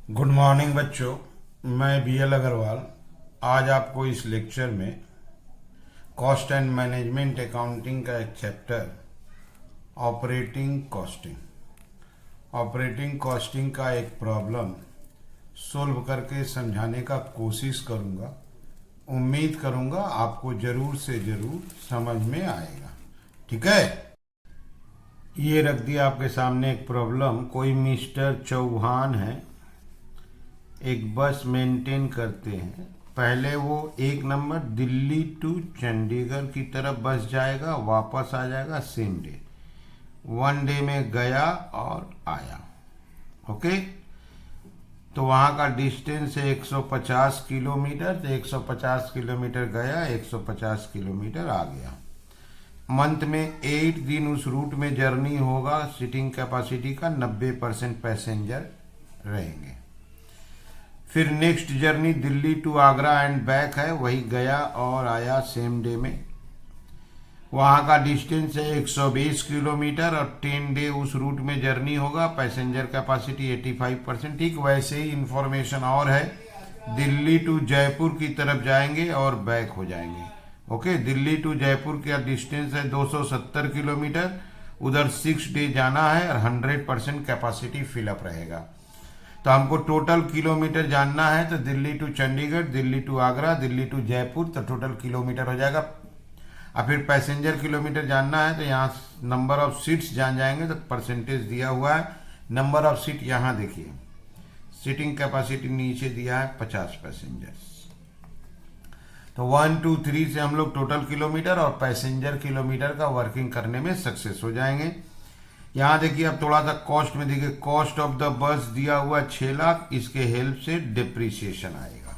Good morning बच्चों। मैं BL Agarwal आज आपको इस लेक्चर में कॉस्ट एंड मैनेजमेंट अकाउंटिंग का एक चैप्टर ऑपरेटिंग कॉस्टिंग का एक प्रॉब्लम सोल्व करके समझाने का कोशिश करूँगा। उम्मीद करूँगा आपको ज़रूर से ज़रूर समझ में आएगा। ठीक है, ये रख दिया आपके सामने एक प्रॉब्लम। कोई मिस्टर चौहान है, एक बस मेंटेन करते हैं। पहले वो 1 नंबर दिल्ली टू चंडीगढ़ की तरफ बस जाएगा, वापस आ जाएगा सेम डे। 1 डे में गया और आया। ओके, तो वहाँ का डिस्टेंस है 150 किलोमीटर। तो 150 किलोमीटर गया, 150 किलोमीटर आ गया। मंथ में 8 दिन उस रूट में जर्नी होगा। सीटिंग कैपेसिटी का 90% पैसेंजर रहेंगे। फिर next journey Delhi to Agra and back है, वही गया और आया सेम डे में। वहाँ का डिस्टेंस है 120 किलोमीटर और 10 डे उस रूट में जर्नी होगा। Passenger capacity 85%। ठीक वैसे ही इंफॉर्मेशन और है, दिल्ली टू जयपुर की तरफ जाएंगे और बैक हो जाएंगे। ओके, दिल्ली टू जयपुर का डिस्टेंस है 270 किलोमीटर। उधर 6 डे जाना है और 100% कैपेसिटी फिलअप रहेगा। तो हमको टोटल किलोमीटर जानना है। तो Delhi to Chandigarh, Delhi to Agra, Delhi to Jaipur, तो टोटल किलोमीटर हो जाएगा। और फिर पैसेंजर किलोमीटर जानना है, तो यहाँ नंबर ऑफ सीट्स जान जाएंगे। तो परसेंटेज दिया हुआ है। नंबर ऑफ सीट यहाँ देखिए, सीटिंग कैपेसिटी नीचे दिया है 50 पैसेंजर्स। तो 1 2 3 से हम लोग टोटल किलोमीटर और पैसेंजर किलोमीटर का वर्किंग करने में सक्सेस हो जाएंगे। यहाँ देखिए, अब थोड़ा सा कॉस्ट में देखिए, कॉस्ट ऑफ द बस दिया हुआ 6 लाख। इसके हेल्प से डिप्रिसिएशन आएगा।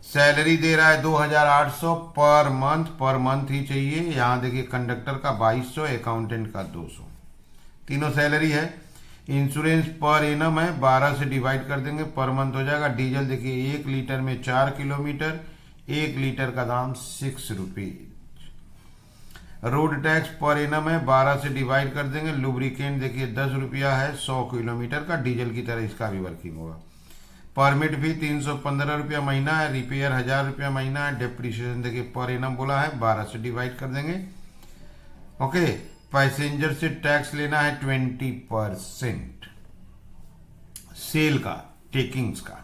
सैलरी दे रहा है 2800 पर मंथ ही चाहिए। यहाँ देखिए, कंडक्टर का 2200, अकाउंटेंट का 200, तीनों सैलरी है। इंश्योरेंस पर एनम है, 12 से डिवाइड कर देंगे, पर मंथ हो जाएगा। डीजल देखिए 1 लीटर में 4 किलोमीटर, 1 लीटर का दाम 6 रुपये। रोड टैक्स पर एनम है, 12 से डिवाइड कर देंगे। लुब्रिकेंट देखिए 10 रुपया है 100 किलोमीटर का, डीजल की तरह इसका भी वर्किंग होगा। परमिट भी 315 रुपया महीना है। रिपेयर 1000 रुपया महीना है। डिप्रिसिएशन देखिए पर एनम बोला है, 12 से डिवाइड कर देंगे। ओके, पैसेंजर से टैक्स लेना है 20% सेल का, टेकिंग्स का।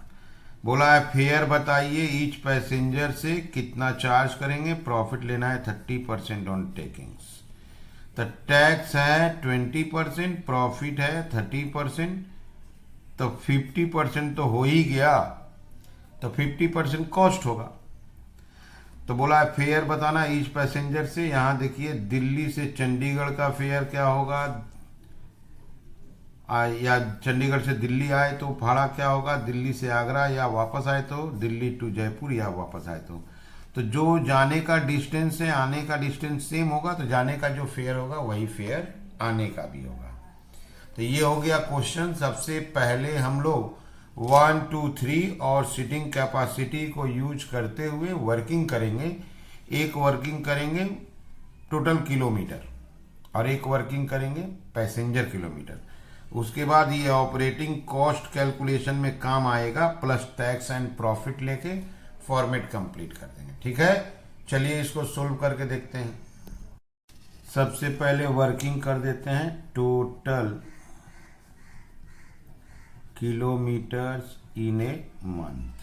बोला है फेयर बताइए, ईच पैसेंजर से कितना चार्ज करेंगे। प्रॉफिट लेना है 30% ऑन टेकिंग्स। तो टैक्स है 20%, प्रॉफिट है 30%, तो 50% तो हो ही गया। तो 50% कॉस्ट होगा। तो बोला है फेयर बताना ईच पैसेंजर से। यहाँ देखिए, दिल्ली से चंडीगढ़ का फेयर क्या होगा, या चंडीगढ़ से दिल्ली आए तो भाड़ा क्या होगा, दिल्ली से आगरा या वापस आए तो दिल्ली टू जयपुर या वापस आए तो जो जाने का डिस्टेंस है आने का डिस्टेंस सेम होगा। तो जाने का जो फेयर होगा वही फेयर आने का भी होगा। तो ये हो गया क्वेश्चन। सबसे पहले हम लोग 1 2 3 और सीटिंग कैपेसिटी को यूज करते हुए वर्किंग करेंगे। एक वर्किंग करेंगे टोटल किलोमीटर और एक वर्किंग करेंगे पैसेंजर किलोमीटर। उसके बाद ये ऑपरेटिंग कॉस्ट कैलकुलेशन में काम आएगा, प्लस टैक्स एंड प्रॉफिट लेके फॉर्मेट कंप्लीट कर देंगे। ठीक है, चलिए इसको सोल्व करके देखते हैं। सबसे पहले वर्किंग कर देते हैं total kilometres in a month.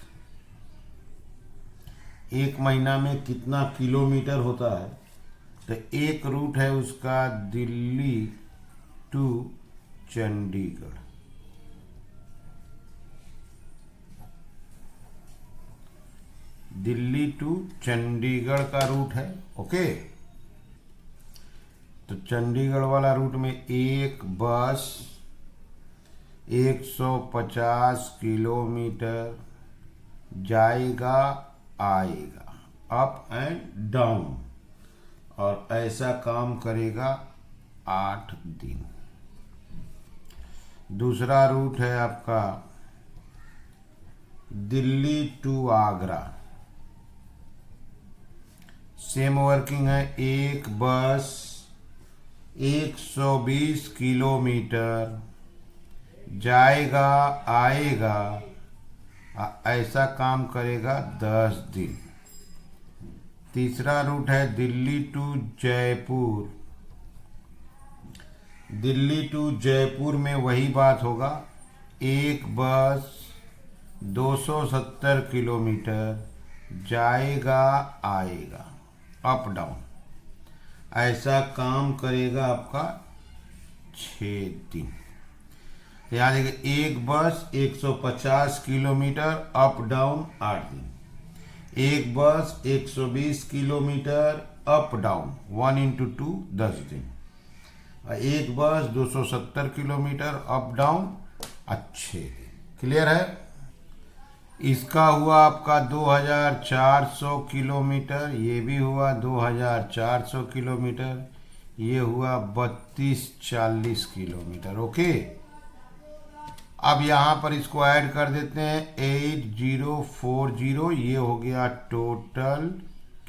एक महीना में कितना किलोमीटर होता है। तो एक रूट है उसका दिल्ली टू चंडीगढ़। दिल्ली टू चंडीगढ़ का रूट है। ओके, तो चंडीगढ़ वाला रूट में एक बस 150 किलोमीटर जाएगा आएगा, अप एंड डाउन, और ऐसा काम करेगा 8 दिन। दूसरा रूट है आपका Delhi to Agra. Same working है, एक बस 120 किलोमीटर जाएगा आएगा, ऐसा काम करेगा 10 दिन। तीसरा रूट है दिल्ली टू जयपुर। दिल्ली टू जयपुर में वही बात होगा, एक बस 270 किलोमीटर जाएगा आएगा, अप डाउन, ऐसा काम करेगा आपका 6 दिन। याद है कि एक बस 150 किलोमीटर अप डाउन 8 दिन, एक बस 120 किलोमीटर अप डाउन 1 इंटू 2 10 दिन, एक बस 270 किलोमीटर अप डाउन 6 दिन। क्लियर है? इसका हुआ आपका 2400 किलोमीटर, ये भी हुआ 2400 किलोमीटर, ये हुआ 3240 किलोमीटर। ओके, अब यहाँ पर इसको ऐड कर देते हैं 8040, ये हो गया टोटल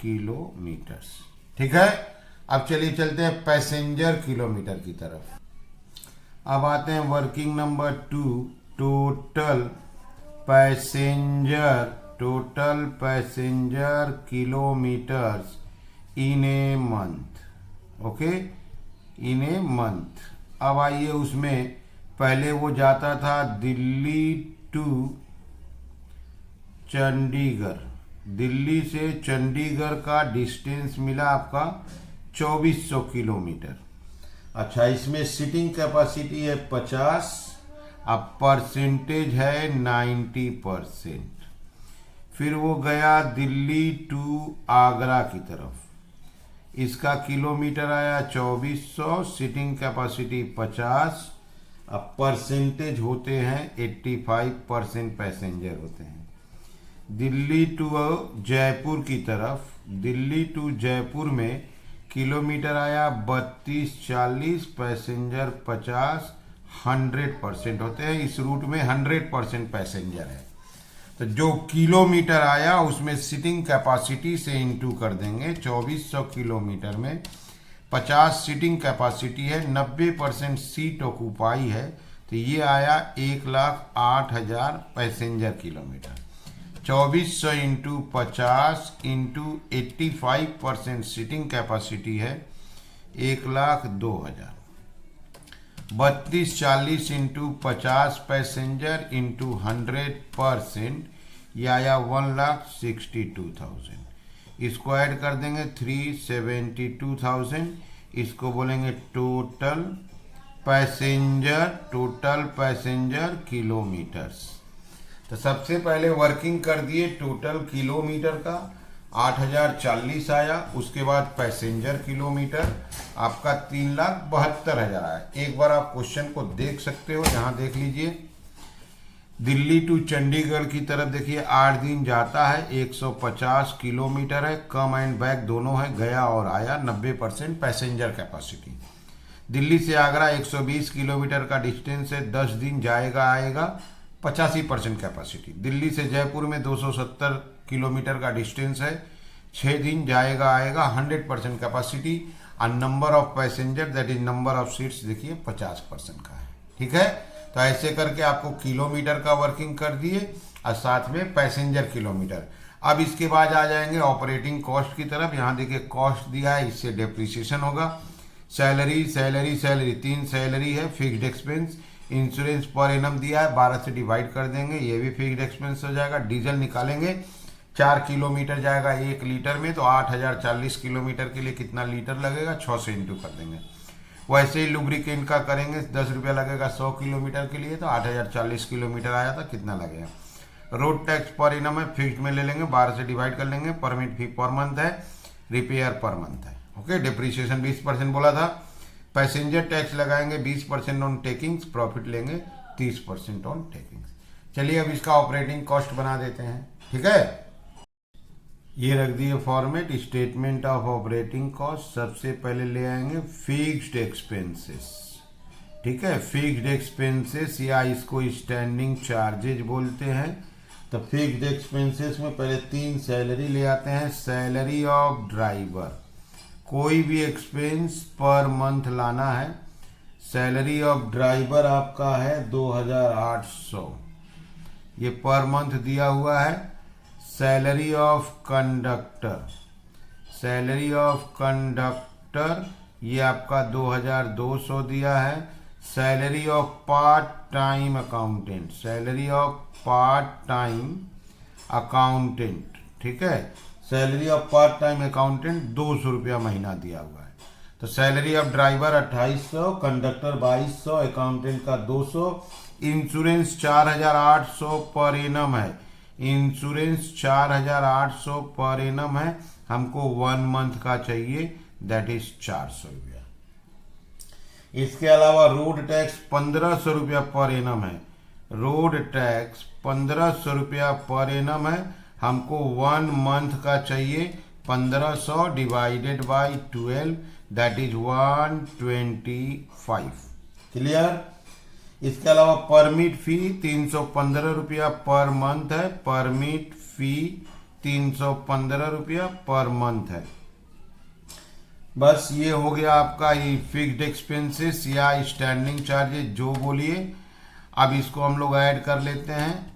किलोमीटर्स। ठीक है, अब चलिए चलते हैं पैसेंजर किलोमीटर की तरफ। अब आते हैं working number 2, total passenger kilometres in a month. Okay, in a month. अब आइए उसमें पहले वो जाता था दिल्ली टू चंडीगढ़, दिल्ली से चंडीगढ़ का डिस्टेंस मिला आपका 2400 किलोमीटर। अच्छा, इसमें सीटिंग कैपेसिटी है 50, अब परसेंटेज है 90%। फिर वो गया दिल्ली टू आगरा की तरफ, इसका किलोमीटर आया 2400, सीटिंग कैपेसिटी 50, अब परसेंटेज होते हैं 85% पैसेंजर होते हैं। दिल्ली टू जयपुर की तरफ, दिल्ली टू जयपुर में किलोमीटर आया 3240, पैसेंजर 50, 100% होते हैं। इस रूट में 100% पैसेंजर है, तो जो किलोमीटर आया उसमें सीटिंग कैपेसिटी से इंटू कर देंगे। 2400 किलोमीटर में 50 सीटिंग कैपेसिटी है, 90% सीट ऑक्यूपाई है, तो ये आया 1,08,000 passenger kilometre. 2400 into 50 into 85% seating capacity है, 1,02,000। 3240 इंटू 50 पैसेंजर इंटू 100%, यह आया 1,62,000। इसको ऐड कर देंगे 372,000, इसको बोलेंगे टोटल पैसेंजर किलोमीटर्स। तो सबसे पहले वर्किंग कर दिए टोटल किलोमीटर का, 8,040 आया। उसके बाद पैसेंजर किलोमीटर आपका 3,72,000 आया। एक बार आप क्वेश्चन को देख सकते हो, यहाँ देख लीजिए। दिल्ली टू चंडीगढ़ की तरफ देखिए 8 दिन जाता है, 150 किलोमीटर है, कम एंड बैक दोनों है, गया और आया, 90% पैसेंजर कैपेसिटी। दिल्ली से आगरा 120 किलोमीटर का डिस्टेंस है, 10 दिन जाएगा आएगा, 85% कैपेसिटी। दिल्ली से जयपुर में 270 किलोमीटर का डिस्टेंस है, 6 दिन जाएगा आएगा, 100% कैपेसिटी। और number of passenger that is number of seats देखिए 50% का है। ठीक है, तो ऐसे करके आपको किलोमीटर का वर्किंग कर दिए और साथ में पैसेंजर किलोमीटर। अब इसके बाद आ जाएंगे ऑपरेटिंग कॉस्ट की तरफ। यहाँ देखिए कॉस्ट दिया है, इससे डेप्रिसिएशन होगा। सैलरी 3 सैलरी है, fixed expense. Insurance per annum दिया है, 12 से डिवाइड कर देंगे, ये भी फिक्स्ड एक्सपेंस हो जाएगा। डीजल निकालेंगे, 4 किलोमीटर जाएगा 1 लीटर में, तो 8,040 किलोमीटर के लिए कितना लीटर लगेगा, 6 से इंटू कर देंगे। वैसे ही लुब्रिकेंट का करेंगे, 10 रुपया लगेगा 100 किलोमीटर के लिए, तो 8,040 किलोमीटर आया था, कितना लगेगा। रोड टैक्स पर इनम है, फिक्स्ड में ले लेंगे, 12 से डिवाइड कर लेंगे। परमिट फी पर मंथ है, रिपेयर पर मंथ है। ओके, डिप्रिसिएशन 20% बोला था। पैसेंजर टैक्स लगाएंगे 20% ऑन टेकिंग्स, प्रॉफिट लेंगे 30% ऑन टेकिंग्स। चलिए अब इसका ऑपरेटिंग कॉस्ट बना देते हैं। ठीक है, ये रख दिए format, statement of operating cost. सबसे पहले ले आएंगे फिक्स्ड एक्सपेंसेस। ठीक है, फिक्स्ड एक्सपेंसेस या इसको स्टैंडिंग चार्जेज बोलते हैं। तो फिक्स्ड एक्सपेंसेस में पहले 3 सैलरी ले आते हैं। सैलरी ऑफ ड्राइवर, कोई भी एक्सपेंस पर मंथ लाना है, सैलरी ऑफ ड्राइवर आपका है 2800, ये पर मंथ दिया हुआ है। Salary of conductor, salary of conductor ये आपका 2200 दिया है। Salary of part time accountant, salary of part time accountant, ठीक है, salary of part time accountant 200 रुपया महीना दिया हुआ है। तो salary of driver 2800, conductor 2200, accountant का 200, इंश्योरेंस 4800 पर एनम है, इंश्योरेंस 4800 पर एनम है। हमको 1 मंथ का चाहिए, दैट इज 400 रुपया। इसके अलावा रोड टैक्स 1500 रुपया पर एनम है, रोड टैक्स 1500 रुपया पर एनम है। हमको 1 मंथ का चाहिए, 1500 divided by 12, that is 125। Clear. इसके अलावा परमिट फी 315 रुपया पर मंथ है, परमिट फी 315 रुपया पर मंथ है। बस ये हो गया आपका ये फिक्स्ड एक्सपेंसेस या स्टैंडिंग चार्जेस, जो बोलिए। अब इसको हम लोग ऐड कर लेते हैं।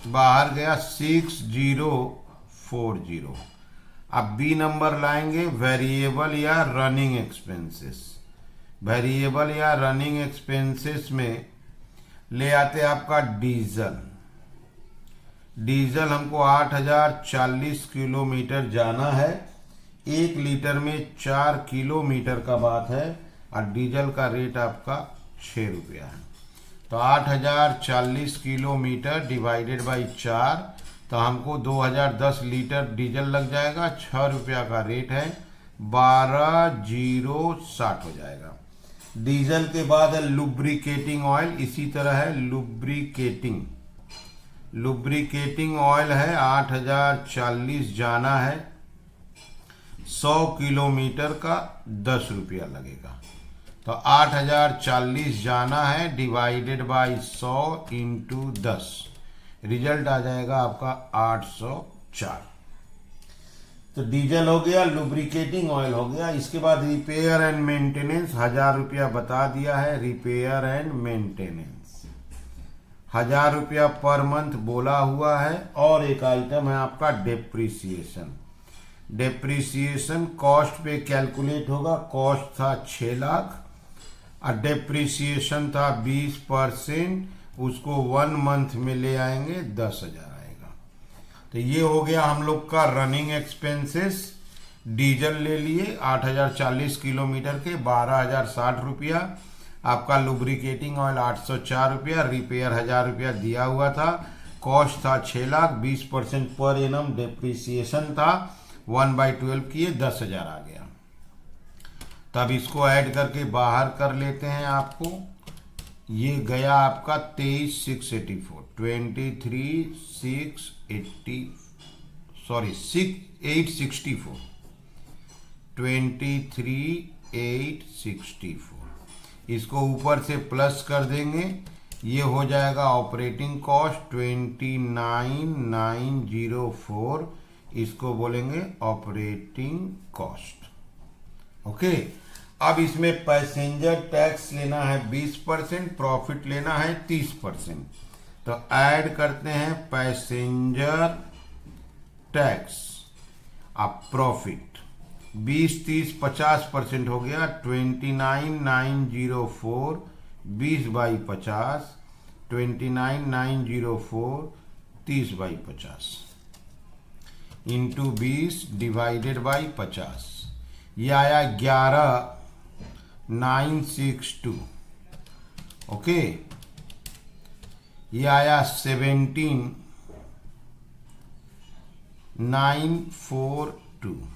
बाहर गया 6040। अब बी नंबर लाएंगे, वेरिएबल या रनिंग एक्सपेंसेस। वेरिएबल या रनिंग एक्सपेंसेस में ले आते आपका डीजल। डीजल हमको 8040 किलोमीटर जाना है, 1 लीटर में 4 किलोमीटर का बात है, और डीजल का रेट आपका 6 रुपया है। तो 8040 किलोमीटर डिवाइडेड बाई 4, तो हमको 2010 लीटर डीजल लग जाएगा। 6 रुपया का रेट है, 12060 हो जाएगा। डीजल के बाद है लुब्रिकेटिंग ऑयल, इसी तरह है लुब्रिकेटिंग। लुब्रिकेटिंग ऑयल है 8040 जाना है, 100 किलोमीटर का 10 रुपया लगेगा। तो 8040 जाना है डिवाइडेड बाई 100 इंटू 10, रिजल्ट आ जाएगा आपका 804। तो डीजल हो गया, लुब्रिकेटिंग ऑयल हो गया। इसके बाद रिपेयर एंड मेंटेनेंस 1000 रुपया बता दिया है। रिपेयर एंड मेंटेनेंस 1000 रुपया पर मंथ बोला हुआ है। और एक आइटम है आपका डेप्रिसिएशन। डेप्रिसिएशन कॉस्ट पे कैलकुलेट होगा। कॉस्ट था 6 लाख और डेप्रिसिएशन था 20%, उसको 1 मंथ में ले आएंगे 10,000 आएगा। तो ये हो गया हम लोग का रनिंग एक्सपेंसेस। डीजल ले लिए 8040 किलोमीटर के 12060 रुपया, आपका लुब्रिकेटिंग ऑयल 804 रुपया, रिपेयर 1000 रुपया दिया हुआ था, कॉस्ट था 6 लाख, 20% पर एनम डेप्रिसिएशन था, 1/12 किए 10,000 आ गया। तब इसको ऐड करके बाहर कर लेते हैं। आपको ये गया आपका 23,684, 864, 23,864। इसको ऊपर से प्लस कर देंगे, ये हो जाएगा ऑपरेटिंग कॉस्ट 29,904, इसको बोलेंगे ऑपरेटिंग कॉस्ट। ओके। अब इसमें पैसेंजर टैक्स लेना है 20%, प्रॉफिट लेना है 30%। तो ऐड करते हैं पैसेंजर टैक्स, अब प्रॉफिट 20, 30, 50% हो गया, 29,904, 20/50, 29,904, 30/50 इंटू 20 डिवाइडेड बाई 50, ये आया 11,962। ओके, ये आया 17,942।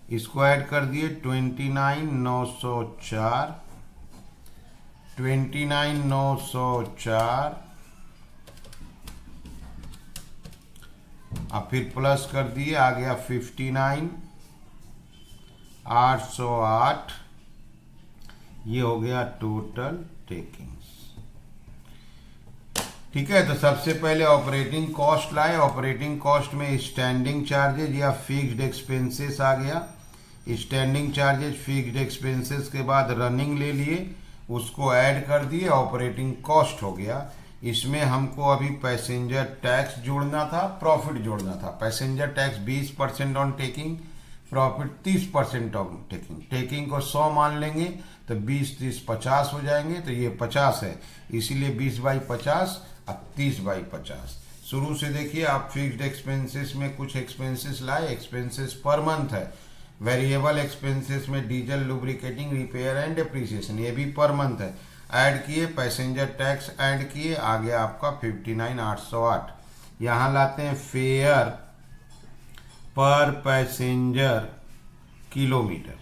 इसको ऐड कर दिए 29,904, 29,904, अब फिर प्लस कर दिए, आ गया 59,808। ये हो गया टोटल टेकिंग्स। ठीक है। तो सबसे पहले ऑपरेटिंग कॉस्ट लाए। ऑपरेटिंग कॉस्ट में स्टैंडिंग चार्जेज या फिक्स्ड एक्सपेंसेस आ गया। स्टैंडिंग चार्जेस फिक्स्ड एक्सपेंसेस के बाद रनिंग ले लिए, उसको ऐड कर दिए, ऑपरेटिंग कॉस्ट हो गया। इसमें हमको अभी पैसेंजर टैक्स जोड़ना था, प्रॉफिट जोड़ना था। Passenger tax 20% on taking, profit 30% on taking. Taking को 100 मान लेंगे तो 20 30 50 हो जाएंगे, तो ये 50 है, इसीलिए 20/50 अब 30/50। शुरू से देखिए आप फिक्स्ड एक्सपेंसेस में कुछ एक्सपेंसेस लाए, एक्सपेंसेस पर मंथ है। वेरिएबल एक्सपेंसेस में diesel, lubricating, repair and depreciation, ये भी पर मंथ है। ऐड किए, पैसेंजर टैक्स ऐड किए, आ गया आपका 59,808। यहाँ लाते हैं फेयर पर पैसेंजर किलोमीटर।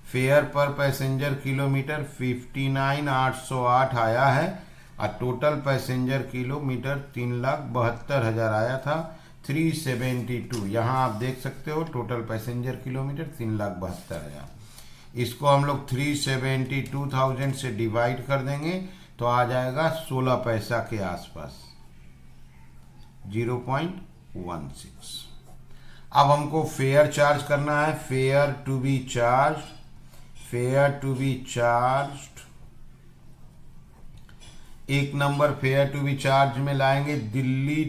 फेयर पर पैसेंजर किलोमीटर 59,808 आया है, और टोटल पैसेंजर किलोमीटर 3,72,000 आया था, 372। यहाँ आप देख सकते हो टोटल पैसेंजर किलोमीटर 3,72,000। इसको हम लोग 372,000 से डिवाइड कर देंगे तो आ जाएगा 16 पैसा के आसपास, 0.16। अब हमको फेयर चार्ज करना है। Fair to be charge, fair to be charge, एक number fair to be charge में लाएंगे दिल्ली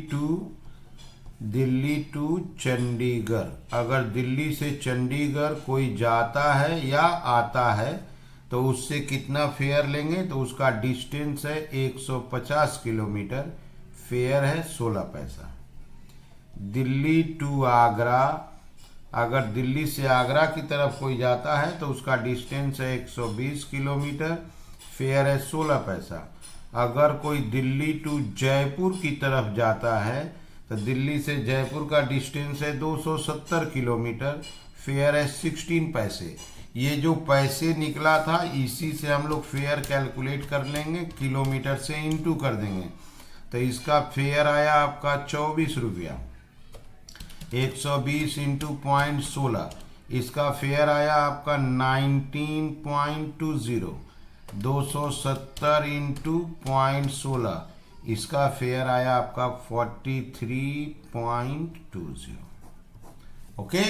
टू चंडीगढ़। अगर दिल्ली से चंडीगढ़ कोई जाता है या आता है तो उससे कितना फेयर लेंगे, तो उसका डिस्टेंस है 150 किलोमीटर, फेयर है 16 पैसा। दिल्ली टू आगरा, अगर दिल्ली से आगरा की तरफ कोई जाता है तो उसका डिस्टेंस है 120 किलोमीटर, फेयर है 16 पैसा। अगर कोई दिल्ली टू जयपुर की तरफ जाता है तो दिल्ली से जयपुर का डिस्टेंस है 270 किलोमीटर, फेयर है 16 पैसे। ये जो पैसे निकला था इसी से हम लोग फेयर कैलकुलेट कर लेंगे, किलोमीटर से इनटू कर देंगे, तो इसका फेयर आया आपका 24 रुपया। 120 इंटू 0.16, इसका फेयर आया आपका 19.20। 270 इंटू 0.16, इसका फेयर आया आपका 43.20। ओके,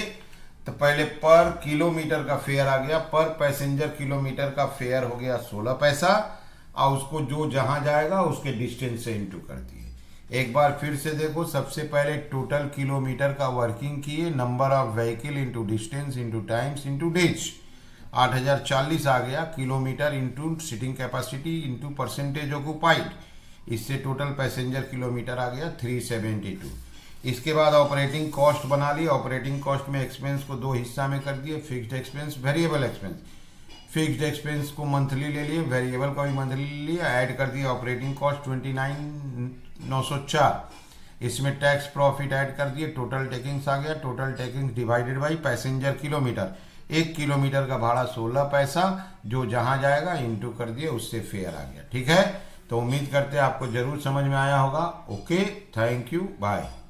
तो पहले पर किलोमीटर का फेयर आ गया, पर पैसेंजर किलोमीटर का फेयर हो गया 16 पैसा, और उसको जो जहां जाएगा उसके डिस्टेंस से इंटू कर दिए। एक बार फिर से देखो, सबसे पहले टोटल किलोमीटर का वर्किंग किए, number of vehicle into distance into times into days, 8040 आ गया kilometre into seating capacity into percentage occupied, इससे टोटल पैसेंजर किलोमीटर आ गया 372। इसके बाद ऑपरेटिंग कॉस्ट बना ली। ऑपरेटिंग कॉस्ट में एक्सपेंस को दो हिस्सा में कर दिए, fixed expense, variable expense. Fixed expense को मंथली ले लिए, वेरिएबल का भी मंथली ले लिया, ऐड कर दिया ऑपरेटिंग कॉस्ट 29,904। इसमें टैक्स प्रॉफिट ऐड कर दिए, टोटल टेकिंग्स आ गया। Total takings divided by passenger kilometre, 1 kilometre का भाड़ा 16 पैसा, जो जहां जाएगा इंटू कर दिए, उससे फेयर आ गया। ठीक है, तो उम्मीद करते हैं आपको जरूर समझ में आया होगा। Okay, thank you, bye.